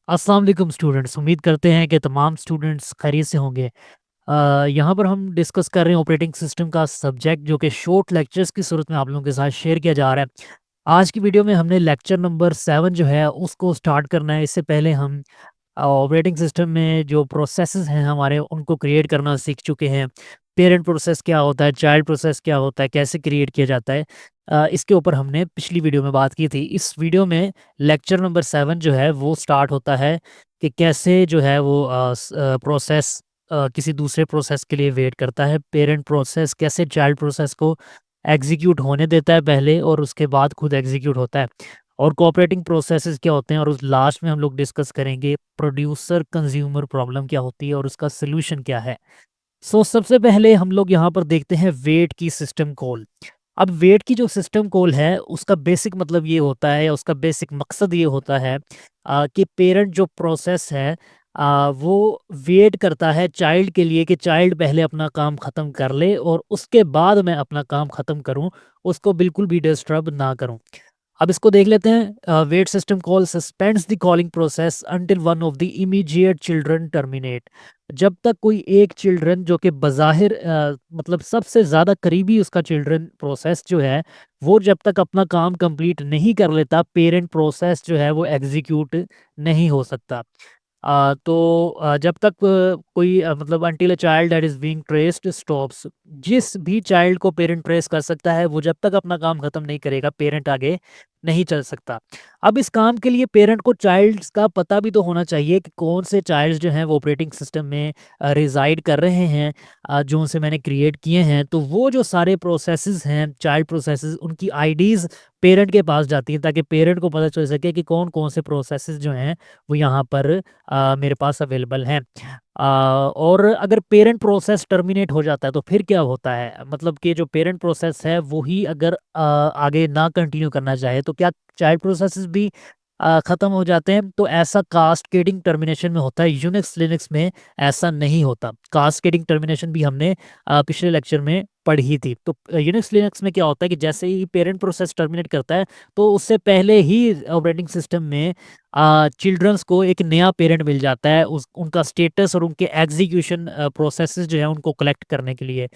अस्सलाम वालेकुम स्टूडेंट्स। उम्मीद करते हैं कि तमाम स्टूडेंट्स खैरियत से होंगे। यहाँ पर हम डिस्कस कर रहे हैं ऑपरेटिंग सिस्टम का सब्जेक्ट, जो कि शॉर्ट लेक्चर्स की सूरत में आप लोगों के साथ शेयर किया जा रहा है। आज की वीडियो में हमने लेक्चर नंबर 7 जो है उसको स्टार्ट करना है। इससे पहले हम ऑपरेटिंग सिस्टम में जो प्रोसेसेस हैं हमारे, उनको क्रिएट करना सीख चुके हैं। पेरेंट प्रोसेस क्या होता है, चाइल्ड प्रोसेस क्या होता है, कैसे क्रिएट किया जाता है, इसके ऊपर हमने पिछली वीडियो में बात की थी। इस वीडियो में लेक्चर नंबर 7 जो है वो स्टार्ट होता है कि कैसे जो है वो प्रोसेस किसी दूसरे प्रोसेस के लिए वेट करता है। पेरेंट प्रोसेस कैसे चाइल्ड प्रोसेस को एग्जीक्यूट होने देता है पहले, और उसके बाद खुद एग्जीक्यूट होता है। और कोऑपरेटिंग प्रोसेसेस क्या होते हैं, और उस लास्ट में हम लोग डिस्कस करेंगे प्रोड्यूसर कंज्यूमर प्रॉब्लम क्या होती है और उसका सॉल्यूशन क्या है। सबसे पहले हम लोग यहाँ पर देखते हैं वेट की सिस्टम कॉल। अब वेट की जो सिस्टम कॉल है उसका बेसिक मतलब ये होता है, या उसका बेसिक मकसद ये होता है कि पेरेंट जो प्रोसेस है वो वेट करता है चाइल्ड के लिए कि चाइल्ड पहले अपना काम ख़त्म कर ले और उसके बाद मैं अपना काम ख़त्म करूं, उसको बिल्कुल भी डिस्टर्ब ना करूं। अब इसको देख लेते हैं। Wait system call suspends the calling process until one of the immediate children terminate. जब तक कोई एक चिल्ड्रन जो कि बज़ाहिर मतलब सबसे ज़्यादा करीबी उसका चिल्ड्रन प्रोसेस जो है, वो जब तक अपना काम कंप्लीट नहीं कर लेता, पेरेंट प्रोसेस जो है वो एग्जीक्यूट नहीं हो सकता। जब तक कोई मतलब until a child that is being traced stops. जिस भी चाइल्ड को पेरेंट ट्रेस कर सकता है, वो जब तक अपना काम खत्म नहीं करेगा, पेरेंट आगे नहीं चल सकता। अब इस काम के लिए पेरेंट को चाइल्ड्स का पता भी तो होना चाहिए कि कौन से चाइल्ड्स जो हैं वो ऑपरेटिंग सिस्टम में रिज़ाइड कर रहे हैं, जो उनसे मैंने क्रिएट किए हैं। तो वो जो सारे प्रोसेसेस हैं, चाइल्ड प्रोसेसेस, उनकी आईडीज़ पेरेंट के पास जाती हैं, ताकि पेरेंट को पता चल सके कि कौन-कौन से प्रोसेसेस जो हैं वो यहाँ पर मेरे पास अवेलेबल हैं। और अगर पेरेंट प्रोसेस टर्मिनेट हो जाता है तो फिर क्या होता है? मतलब कि जो पेरेंट प्रोसेस है वो ही अगर आगे ना कंटिन्यू करना चाहे, तो क्या चाइल्ड प्रोसेसेस भी ख़त्म हो जाते हैं? तो ऐसा कास्केडिंग टर्मिनेशन में होता है, यूनिक्स लिनक्स में ऐसा नहीं होता। कास्केडिंग टर्मिनेशन भी हमने पिछले लेक्चर में पढ़ी थी। तो यूनिक्स लिनक्स में क्या होता है कि जैसे ही पेरेंट प्रोसेस टर्मिनेट करता है, तो उससे पहले ही ऑपरेटिंग सिस्टम में चिल्ड्रंस को एक नया पेरेंट मिल जाता है, उस उनका स्टेटस और उनके एग्जीक्यूशन प्रोसेसेस जो है उनको कलेक्ट करने के लिए,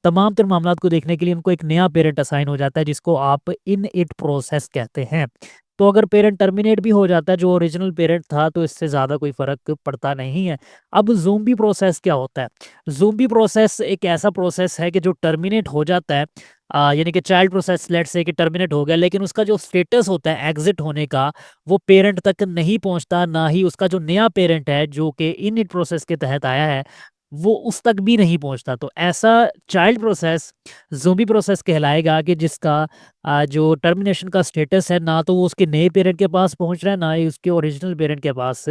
तमाम तर मामलात को देखने के लिए उनको एक नया पेरेंट असाइन हो जाता है, जिसको आप इन इट प्रोसेस कहते हैं। तो अगर पेरेंट टर्मिनेट भी हो जाता है जो ओरिजिनल पेरेंट था, तो इससे ज़्यादा कोई फ़र्क पड़ता नहीं है। अब ज़ोंबी प्रोसेस क्या होता है? ज़ोंबी प्रोसेस एक ऐसा प्रोसेस है कि जो टर्मिनेट हो जाता है, यानी कि चाइल्ड प्रोसेस लेट्स से कि टर्मिनेट हो गया, लेकिन उसका जो स्टेटस होता है एग्ज़िट होने का, वो पेरेंट तक नहीं पहुँचता, ना ही उसका जो नया पेरेंट है जो कि इनिट प्रोसेस के तहत आया है, वो उस तक भी नहीं पहुँचता। तो ऐसा चाइल्ड प्रोसेस ज़ोंबी प्रोसेस कहलाएगा कि जिसका जो टर्मिनेशन का स्टेटस है, ना तो वो उसके नए पेरेंट के पास पहुँच रहा है, ना ही उसके ओरिजिनल पेरेंट के पास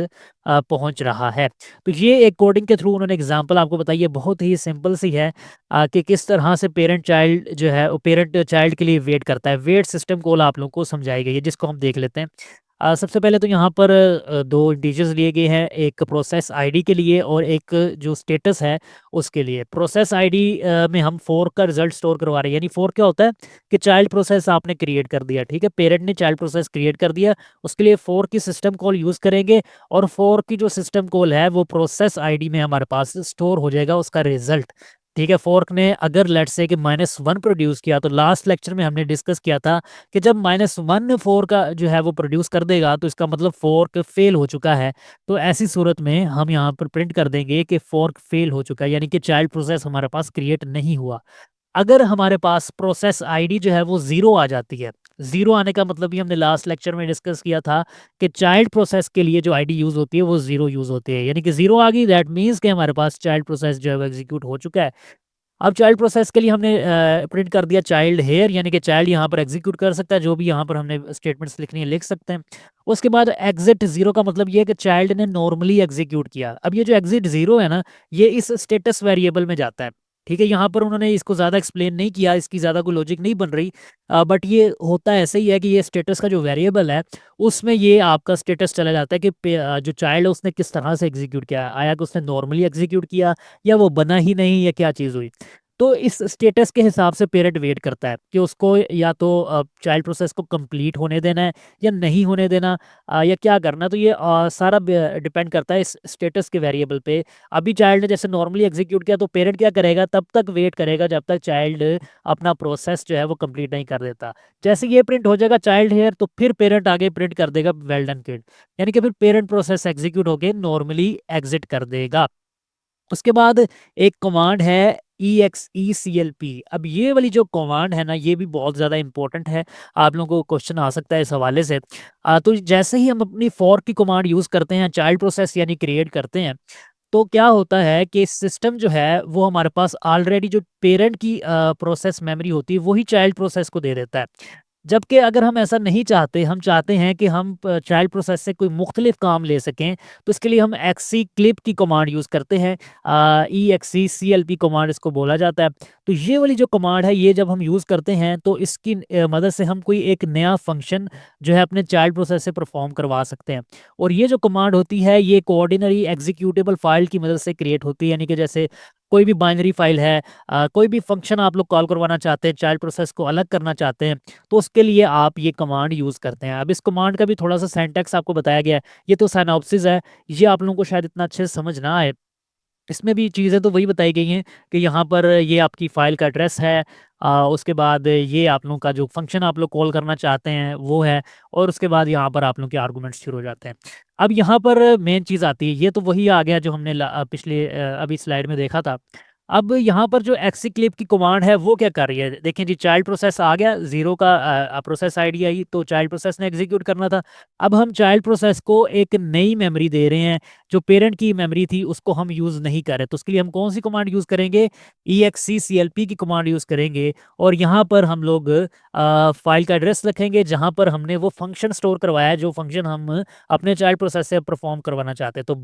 पहुँच रहा है। तो ये एक कोडिंग के थ्रू उन्होंने एग्ज़ाम्पल आपको बताई है, बहुत ही सिंपल सी है कि किस तरह से पेरेंट चाइल्ड जो है वो पेरेंट चाइल्ड के लिए वेट करता है। वेट सिस्टम कॉल आप लोगों को समझाई गई है, जिसको हम देख लेते हैं। सबसे पहले तो यहाँ पर 2 इंटीजर्स लिए गए हैं, एक प्रोसेस आईडी के लिए और एक जो स्टेटस है उसके लिए। प्रोसेस आईडी में हम फोर्क का रिजल्ट स्टोर करवा रहे हैं, यानी फोर्क क्या होता है कि चाइल्ड प्रोसेस आपने क्रिएट कर दिया, ठीक है? पेरेंट ने चाइल्ड प्रोसेस क्रिएट कर दिया, उसके लिए फोर्क की सिस्टम कॉल यूज़ करेंगे, और फोर्क की जो सिस्टम कॉल है वो प्रोसेस आईडी में हमारे पास स्टोर हो जाएगा उसका रिजल्ट। ठीक है? फोर्क ने अगर लेट्स से कि -1 प्रोड्यूस किया, तो लास्ट लेक्चर में हमने डिस्कस किया था कि जब -1 4 का जो है वो प्रोड्यूस कर देगा, तो इसका मतलब फोर्क फेल हो चुका है। तो ऐसी सूरत में हम यहाँ पर प्रिंट कर देंगे कि फोर्क फेल हो चुका है, यानी कि चाइल्ड प्रोसेस हमारे पास क्रिएट नहीं हुआ। अगर हमारे पास प्रोसेस आईडी जो है वो 0 आ जाती है, 0 आने का मतलब भी हमने लास्ट लेक्चर में डिस्कस किया था कि चाइल्ड प्रोसेस के लिए जो आईडी यूज़ होती है वो 0 यूज़ होती है, यानी कि 0 आ गई, दैट मीन्स कि हमारे पास चाइल्ड प्रोसेस जो है वो एग्जीक्यूट हो चुका है। अब चाइल्ड प्रोसेस के लिए हमने प्रिंट कर दिया चाइल्ड हेयर, यानी कि चाइल्ड यहाँ पर एग्जीक्यूट कर सकता है, जो भी यहाँ पर हमने स्टेटमेंट्स लिखनी है लिख सकते हैं। उसके बाद एग्जिट 0 का मतलब ये है कि चाइल्ड ने नॉर्मली एग्जीक्यूट किया। अब ये जो एग्जिट 0 है ना, ये इस स्टेटस वेरिएबल में जाता है। ठीक है, यहाँ पर उन्होंने इसको ज़्यादा एक्सप्लेन नहीं किया, इसकी ज़्यादा कोई लॉजिक नहीं बन रही, बट ये होता ऐसे ही है कि ये स्टेटस का जो वेरिएबल है उसमें ये आपका स्टेटस चला जाता है कि जो चाइल्ड है उसने किस तरह से एग्जीक्यूट किया, आया कि उसने नॉर्मली एग्जीक्यूट किया, या वो बना ही नहीं, या क्या चीज़ हुई। तो इस स्टेटस के हिसाब से पेरेंट वेट करता है कि उसको या तो चाइल्ड प्रोसेस को कंप्लीट होने देना है या नहीं होने देना, या क्या करना है। तो ये सारा डिपेंड करता है इस स्टेटस के वेरिएबल पे। अभी चाइल्ड ने जैसे नॉर्मली एग्जीक्यूट किया तो पेरेंट क्या करेगा, तब तक वेट करेगा जब तक चाइल्ड अपना प्रोसेस जो है वो कंप्लीट नहीं कर देता। जैसे ये प्रिंट हो जाएगा चाइल्ड हेयर, तो फिर पेरेंट आगे प्रिंट कर देगा वेल डन किड, यानी कि फिर पेरेंट प्रोसेस एग्जीक्यूट होके नॉर्मली एग्जिट कर देगा। उसके बाद एक कमांड है EXECLP। अब ये वाली जो कमांड है ना, ये भी बहुत ज़्यादा इंपॉर्टेंट है। आप लोगों को क्वेश्चन आ सकता है इस हवाले से। तो जैसे ही हम अपनी फॉर की कमांड यूज़ करते हैं, चाइल्ड प्रोसेस यानी क्रिएट करते हैं, तो क्या होता है कि सिस्टम जो है वो हमारे पास ऑलरेडी जो पेरेंट की प्रोसेस मेमोरी होती है वही चाइल्ड प्रोसेस को दे देता है। जबकि अगर हम ऐसा नहीं चाहते, हम चाहते हैं कि हम चाइल्ड प्रोसेस से कोई मुख्तलिफ काम ले सकें, तो इसके लिए हम एक्सी क्लिप की कमांड यूज़ करते हैं। EXECLP कमांड इसको बोला जाता है। तो ये वाली जो कमांड है, ये जब हम यूज़ करते हैं तो इसकी मदद से हम कोई एक नया फंक्शन जो है अपने चाइल्ड प्रोसेस से परफॉर्म करवा सकते हैं। और ये जो कमांड होती है, ये कोऑर्डिनरी एग्जीक्यूटेबल फाइल की मदद से क्रिएट होती है, यानी कि जैसे कोई भी बाइनरी फाइल है, कोई भी फंक्शन आप लोग कॉल करवाना चाहते हैं, चाइल्ड प्रोसेस को अलग करना चाहते हैं, तो उसके लिए आप ये कमांड यूज़ करते हैं। अब इस कमांड का भी थोड़ा-सा सिंटैक्स आपको बताया गया है। ये तो सिनॉप्सिस है, ये आप लोगों को शायद इतना अच्छे से समझ ना आए। इसमें भी चीज़ें तो वही बताई गई हैं कि यहाँ पर ये आपकी फ़ाइल का एड्रेस है, उसके बाद ये आप लोगों का जो फ़ंक्शन आप लोग कॉल करना चाहते हैं वो है, और उसके बाद यहाँ पर आप लोगों के आर्गुमेंट्स शुरू हो जाते हैं। अब यहाँ पर मेन चीज़ आती है, ये तो वही आ गया जो हमने पिछले अभी स्लाइड में देखा था। अब यहाँ पर जो एक्सीक्लिप की कमांड है वो क्या कर रही है? देखें जी, चाइल्ड प्रोसेस आ गया, 0 का प्रोसेस आईडी आई, तो चाइल्ड प्रोसेस ने एग्ज़ीक्यूट करना था। अब हम चाइल्ड प्रोसेस को एक नई मेमोरी दे रहे हैं, जो पेरेंट की मेमोरी थी उसको हम यूज़ नहीं कर रहे। तो उसके लिए हम कौन-सी कमांड यूज़ करेंगे? EXECLP की कमांड यूज़ करेंगे, और यहाँ पर हम लोग फ़ाइल का एड्रेस रखेंगे जहाँ पर हमने वो फंक्शन स्टोर करवाया है, जो फंक्शन हम अपने चाइल्ड प्रोसेस से परफ़ॉर्म करवाना चाहते हैं। तो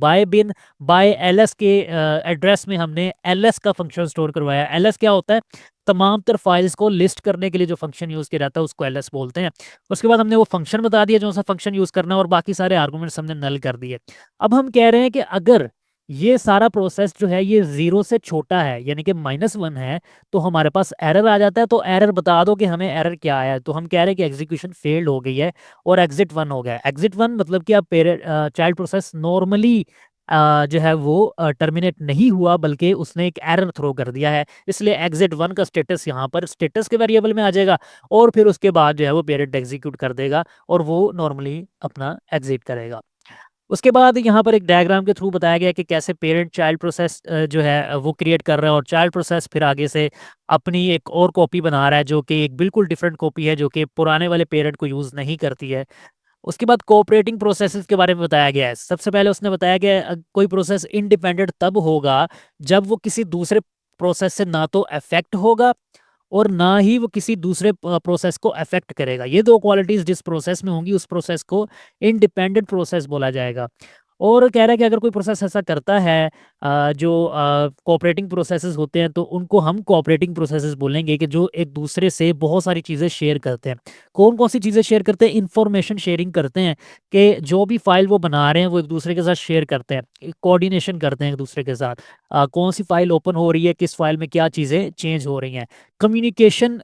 बाय एलएस के एड्रेस में हमने एलएस का फंक्शन स्टोर करवाया है। एलएस क्या होता है? तमाम तर फाइल्स को लिस्ट करने के लिए जो फंक्शन यूज़ किया जाता है उसको एलएस बोलते हैं। उसके बाद हमने वो फंक्शन बता दिया जो सा फंक्शन यूज़ करना है, और बाकी सारे आर्गुमेंट्स हमने नल कर दिए। अब हम कह रहे हैं कि अगर ये सारा प्रोसेस जो है ये 0 से छोटा है, यानी कि -1 है, तो हमारे पास एरर आ जाता है। तो एरर बता दो कि हमें एरर क्या आया है। तो हम कह रहे हैं कि एग्ज़ीक्यूशन फेल्ड हो गई है और एग्ज़िट 1 हो गया है। एग्ज़िट 1 मतलब कि अब चाइल्ड प्रोसेस नॉर्मली जो है वो टर्मिनेट नहीं हुआ, बल्कि उसने एक एरर थ्रो कर दिया है। इसलिए एग्ज़िट 1 का स्टेटस यहाँ पर स्टेटस के वेरिएबल में आ जाएगा, और फिर उसके बाद जो है वो पेरेंट एग्ज़ीक्यूट कर देगा और वो नॉर्मली अपना एग्ज़िट करेगा। उसके बाद यहाँ पर एक डायग्राम के थ्रू बताया गया है कि कैसे पेरेंट चाइल्ड प्रोसेस जो है वो क्रिएट कर रहा है, और चाइल्ड प्रोसेस फिर आगे से अपनी एक और कॉपी बना रहा है, जो कि एक बिल्कुल डिफरेंट कॉपी है, जो कि पुराने वाले पेरेंट को यूज़ नहीं करती है। उसके बाद कोऑपरेटिंग प्रोसेसेस के बारे में बताया गया है। सबसे पहले उसने बताया कि कोई प्रोसेस इंडिपेंडेंट तब होगा जब वो किसी दूसरे प्रोसेस से ना तो अफेक्ट होगा, और ना ही वो किसी दूसरे प्रोसेस को अफेक्ट करेगा। ये 2 क्वालिटीज़ जिस प्रोसेस में होंगी, उस प्रोसेस को इंडिपेंडेंट प्रोसेस बोला जाएगा। और कह रहा है कि अगर कोई प्रोसेस ऐसा करता है, जो कोऑपरेटिंग प्रोसेसेस होते हैं, तो उनको हम कोऑपरेटिंग प्रोसेसेस बोलेंगे, कि जो एक दूसरे से बहुत सारी चीज़ें शेयर करते हैं। कौन-कौन सी चीज़ें शेयर करते हैं? इन्फॉर्मेशन शेयरिंग करते हैं, कि जो भी फाइल वो बना रहे हैं वो एक दूसरे के साथ शेयर करते हैं, कोऑर्डिनेशन करते हैं एक दूसरे के साथ। कौन सी फाइल ओपन हो रही है, किस फाइल में क्या चीज़ें चेंज हो रही हैं। कंप्यूटेशन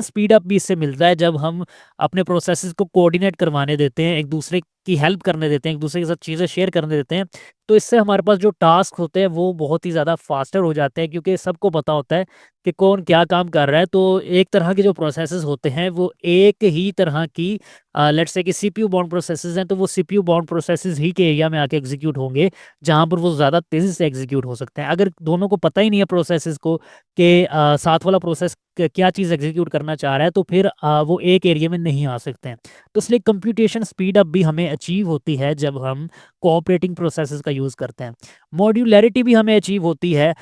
स्पीड अप भी इससे मिलता है, जब हम अपने प्रोसेसेस को कोऑर्डिनेट करवाने देते हैं, एक दूसरे की हेल्प करने देते हैं, एक दूसरे के साथ चीज़ें शेयर करने देते हैं, तो इससे हमारे पास जो टास्क होते हैं वो बहुत ही ज़्यादा फास्टर हो जाते हैं, क्योंकि सबको पता होता है कि कौन क्या काम कर रहा है। तो एक तरह के जो प्रोसेसेस होते हैं वो एक ही तरह की, लेट्स से कि सीपीयू बाउंड प्रोसेसेस हैं, तो वो सीपीयू बाउंड प्रोसेसेस ही के एरिया में आके एग्जीक्यूट होंगे, जहाँ पर वो ज़्यादा तेज़ी से एग्जीक्यूट हो सकते हैं। अगर दोनों को पता ही नहीं है प्रोसेसेस को कि साथ वाला प्रोसेस क्या चीज़ एग्जीक्यूट करना चाह रहा है, तो फिर वो एक एरिया में नहीं आ सकते हैं। तो इसलिए कंप्यूटेशन स्पीड अप भी हमें अचीव होती है जब हम कोऑपरेटिंग प्रोसेसेस का यूज़ करते हैं। मॉड्यूलैरिटी भी हमें अचीव होती है,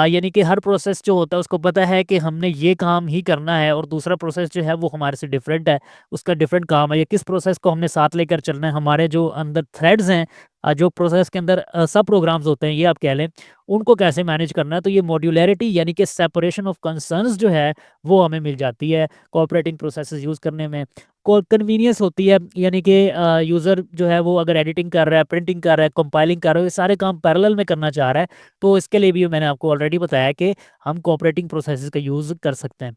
यानी कि हर प्रोसेस जो होता है उसको पता है कि हमने ये काम ही करना है, और दूसरा प्रोसेस जो है वो हमारे से डिफरेंट है, उसका डिफरेंट काम है, या किस प्रोसेस को हमने साथ लेकर चलना है। हमारे जो अंदर थ्रेड्स हैं, जो प्रोसेस के अंदर सब प्रोग्राम्स होते हैं, ये आप कह लें, उनको कैसे मैनेज करना है। तो ये मॉड्यूलैरिटी यानी कि सेपरेशन ऑफ कंसर्न्स जो है वो हमें मिल जाती है कोऑपरेटिंग प्रोसेसेस यूज़ करने में। कन्वीनियंस होती है, यानी कि यूज़र जो है वो अगर एडिटिंग कर रहा है, प्रिंटिंग कर रहा है, कंपाइलिंग कर रहा है, ये सारे काम पैरेलल में करना चाह रहा है, तो इसके लिए भी मैंने आपको ऑलरेडी बताया कि हम कोऑपरेटिंग प्रोसेसेस का यूज़ कर सकते हैं।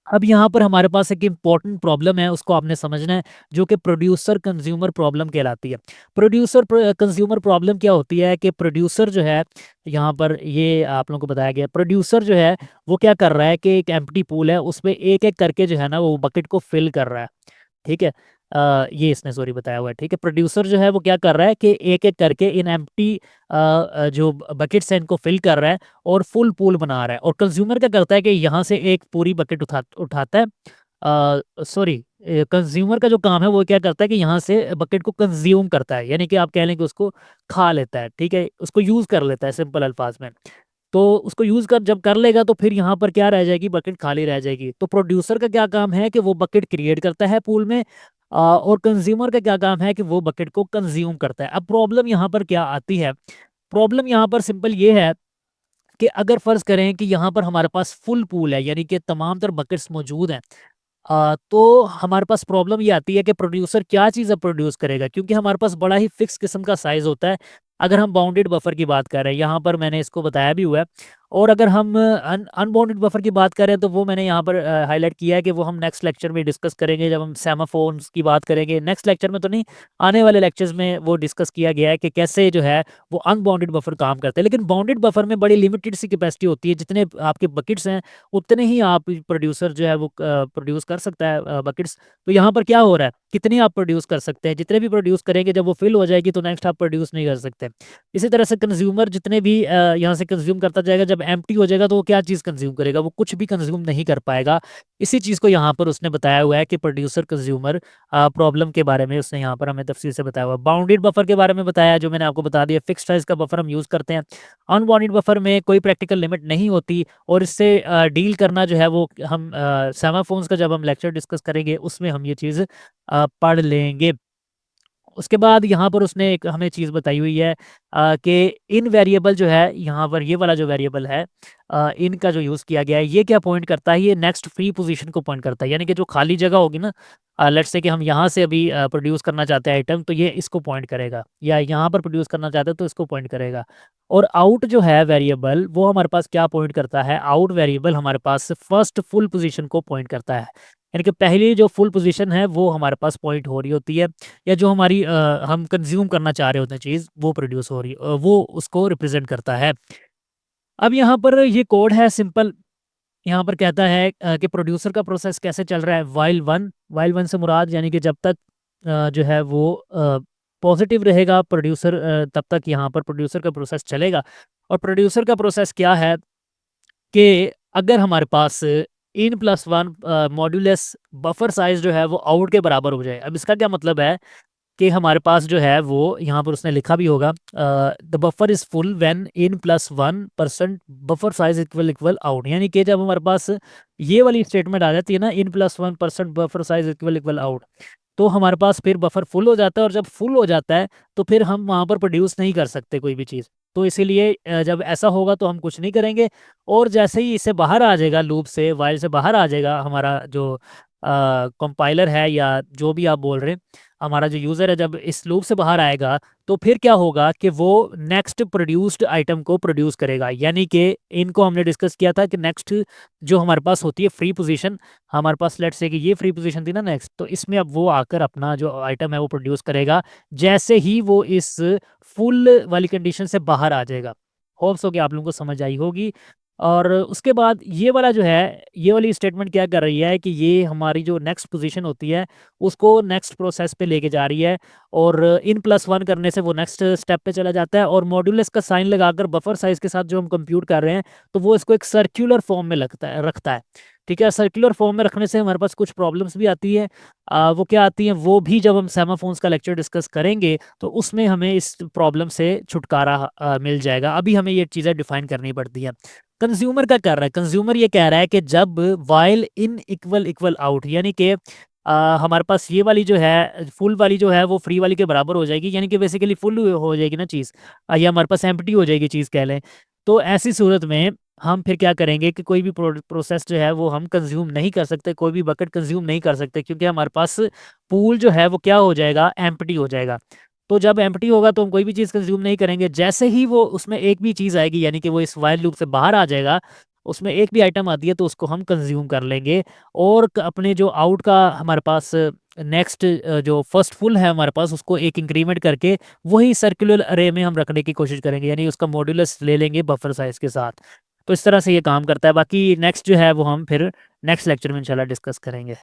अब यहाँ पर हमारे पास एक इम्पॉर्टेंट प्रॉब्लम है, उसको आपने समझना है, जो कि प्रोड्यूसर कंज्यूमर प्रॉब्लम कहलाती है। प्रोड्यूसर कंज्यूमर प्रॉब्लम क्या होती है कि प्रोड्यूसर जो है, यहाँ पर ये आप लोगों को बताया गया, प्रोड्यूसर जो है वो क्या कर रहा है कि एक एम्प्टी पूल है, उसमें एक एक करके जो है ना वो बकेट को फिल कर रहा है। ठीक है। ये इसने सॉरी बताया हुआ है। ठीक है, प्रोड्यूसर जो है वो क्या कर रहा है कि एक एक करके इन एम्प्टी जो बकेट्स हैं इनको फिल कर रहा है और फुल पूल बना रहा है, और कंज्यूमर क्या करता है कि यहाँ से एक पूरी बकेट उठाता है। सॉरी, कंज्यूमर का जो काम है वो क्या करता है कि यहाँ से बकेट को कंज्यूम करता है, यानी कि आप कह लें कि उसको खा लेता है। ठीक है, उसको यूज़ कर लेता है सिंपल अल्फाज में। तो उसको यूज़ कर जब कर लेगा तो फिर यहाँ पर क्या रह जाएगी, बकेट खाली रह जाएगी। तो प्रोड्यूसर का क्या काम है कि वो बकेट क्रिएट करता है पूल में, और कंज्यूमर का क्या काम है कि वो बकेट को कंज्यूम करता है। अब प्रॉब्लम यहाँ पर क्या आती है? प्रॉब्लम यहाँ पर सिंपल ये है कि अगर फ़र्ज़ करें कि यहाँ पर हमारे पास फुल पूल है, यानी कि तमाम तर बकेट्स मौजूद हैं, तो हमारे पास प्रॉब्लम ये आती है कि प्रोड्यूसर क्या चीज़ अब प्रोड्यूस करेगा, क्योंकि हमारे पास बड़ा ही फिक्स किस्म का साइज़ होता है। अगर हम बाउंडेड बफर की बात कर रहे हैं, यहाँ पर मैंने इसको बताया भी हुआ है, और अगर हम अनबाउंडेड बफर की बात करें तो वो मैंने यहाँ पर हाईलाइट किया है कि वो हम नेक्स्ट लेक्चर में डिस्कस करेंगे, जब हम सेमाफोन्स की बात करेंगे। नेक्स्ट लेक्चर में तो नहीं, आने वाले लेक्चर्स में वो डिस्कस किया गया है कि कैसे जो है वो अनबाउंडेड बफर काम करते हैं। लेकिन बाउंडेड बफर में बड़ी लिमिटेड सी कैपेसिटी होती है, जितने आपके बकेट्स हैं उतने ही आप प्रोड्यूसर जो है वो प्रोड्यूस कर सकता है बकेट्स। तो यहाँ पर क्या हो रहा है, कितने आप प्रोड्यूस कर सकते हैं, जितने भी प्रोड्यूस करेंगे जब वो फिल हो जाएगी तो नेक्स्ट आप प्रोड्यूस नहीं कर सकते। इसी तरह से कंज्यूमर जितने भी यहाँ से कंज्यूम करता जाएगा, जब एम्प्टी हो जाएगा तो वो क्या चीज़ कंज्यूम करेगा, वो कुछ भी कंज्यूम नहीं कर पाएगा। इसी चीज़ को यहाँ पर उसने बताया हुआ है कि प्रोड्यूसर कंज्यूमर प्रॉब्लम के बारे में उसने यहाँ पर हमें तफसील से बताया हुआ है। बाउंडेड बफर के बारे में बताया, जो मैंने आपको बता दिया, फिक्स साइज का बफर हम यूज़ करते हैं। अनबाउंडेड बफर में कोई प्रैक्टिकल लिमिट नहीं होती, और इससे डील करना जो है वो हम सेमाफोन्स का जब हम लेक्चर डिस्कस करेंगे उसमें हम ये चीज़ पढ़ लेंगे। उसके बाद यहाँ पर उसने एक हमें चीज़ बताई हुई है कि इन वेरिएबल जो है, यहाँ पर ये वाला जो वेरिएबल है, इनका जो यूज़ किया गया है, ये क्या पॉइंट करता है, ये नेक्स्ट फ्री पोजीशन को पॉइंट करता है। यानी कि जो खाली जगह होगी ना, लेट्स से कि हम यहाँ से अभी प्रोड्यूस करना चाहते हैं आइटम, तो ये इसको पॉइंट करेगा, या यहाँ पर प्रोड्यूस करना चाहते हैं तो इसको पॉइंट करेगा। और आउट जो है वेरिएबल, वो हमारे पास क्या पॉइंट करता है, आउट वेरिएबल हमारे पास फर्स्ट फुल पोजीशन को पॉइंट करता है। यानी कि पहली जो फुल पोजीशन है वो हमारे पास पॉइंट हो रही होती है, या जो हमारी हम कंज़्यूम करना चाह रहे होते हैं चीज़, वो प्रोड्यूस हो रही वो उसको रिप्रेज़ेंट करता है। अब यहाँ पर ये कोड है सिंपल, यहाँ पर कहता है कि प्रोड्यूसर का प्रोसेस कैसे चल रहा है, व्हाइल वन से मुराद यानी कि जब तक जो है वो पॉज़िटिव रहेगा प्रोड्यूसर, तब तक यहाँ पर प्रोड्यूसर का प्रोसेस चलेगा। और प्रोड्यूसर का प्रोसेस क्या है कि अगर हमारे पास n+1 मॉड्यूलस बफर साइज़ जो है वो आउट के बराबर हो जाए। अब इसका क्या मतलब है कि हमारे पास जो है वो यहाँ पर उसने लिखा भी होगा, the buffer is full when n+1% buffer size equal out, यानी कि जब हमारे पास ये वाली स्टेटमेंट आ जाती है ना, n+1% buffer size equal out, तो हमारे पास फिर बफर फुल हो जाता है, और जब फुल हो जाता है तो फिर हम वहाँ पर प्रोड्यूस नहीं कर सकते कोई भी चीज़। तो इसीलिए जब ऐसा होगा तो हम कुछ नहीं करेंगे, और जैसे ही इससे बाहर आ जाएगा, लूप से व्हाइल से बाहर आ जाएगा हमारा जो कंपाइलर है, या जो भी आप बोल रहे हैं, हमारा जो यूज़र है, जब इस लूप से बाहर आएगा तो फिर क्या होगा कि वो नेक्स्ट प्रोड्यूस्ड आइटम को प्रोड्यूस करेगा। यानी कि इनको हमने डिस्कस किया था कि नेक्स्ट जो हमारे पास होती है फ्री पोजीशन, हमारे पास लेट्स से कि ये फ्री पोजीशन थी ना नेक्स्ट, तो इसमें अब वो आकर अपना जो आइटम है वो प्रोड्यूस करेगा, जैसे ही वो इस फुल वाली कंडीशन से बाहर आ जाएगा। होप्स सो कि आप लोगों को समझ आई होगी। और उसके बाद ये वाला जो है, ये वाली स्टेटमेंट क्या कर रही है कि ये हमारी जो नेक्स्ट पोजीशन होती है उसको नेक्स्ट प्रोसेस पे लेके जा रही है, और n+1 करने से वो नेक्स्ट स्टेप पे चला जाता है, और मॉड्यूलस का साइन लगाकर बफर साइज के साथ जो हम कंप्यूट कर रहे हैं, तो वो इसको एक सर्कुलर फॉर्म में रखता है। ठीक है, सर्कुलर फॉर्म में रखने से हमारे पास कुछ प्रॉब्लम्स भी आती है। वो क्या आती हैं, वो भी जब हम सेमाफोन्स का लेक्चर डिस्कस करेंगे तो उसमें हमें इस प्रॉब्लम से छुटकारा मिल जाएगा। अभी हमें ये चीज़ें डिफाइन करनी पड़ती हैं। कंज्यूमर क्या कर रहा है, कंज्यूमर ये कह रहा है कि जब व्हाइल इन इक्वल आउट, यानी कि हमारे पास ये वाली जो है फुल वाली जो है वो फ्री वाली के बराबर हो जाएगी, यानी कि बेसिकली फुल हो जाएगी ना चीज़, या हमारे पास एम्प्टी हो जाएगी चीज़ कह लें। तो ऐसी सूरत में हम फिर क्या करेंगे कि कोई भी प्रोसेस जो है वो हम कंज़्यूम नहीं कर सकते, कोई भी बकेट कंज़्यूम नहीं कर सकते, क्योंकि हमारे पास पूल जो है वो क्या हो जाएगा, एम्प्टी हो जाएगा। तो जब एम्प्टी होगा तो हम कोई भी चीज़ कंज़्यूम नहीं करेंगे। जैसे ही वो उसमें एक भी चीज़ आएगी, यानी कि वो इस व्हाइल लूप से बाहर आ जाएगा, उसमें एक भी आइटम आती है तो उसको हम कंज़्यूम कर लेंगे, और अपने जो आउट का हमारे पास नेक्स्ट जो फर्स्ट फुल है हमारे पास, उसको एक इंक्रीमेंट करके वही सर्कुलर अरे में हम रखने की कोशिश करेंगे, यानी उसका मॉड्यूलस ले लेंगे बफर साइज़ के साथ। तो इस तरह से ये काम करता है। बाकी नेक्स्ट जो है वो हम फिर नेक्स्ट लेक्चर में इंशाल्लाह डिस्कस करेंगे।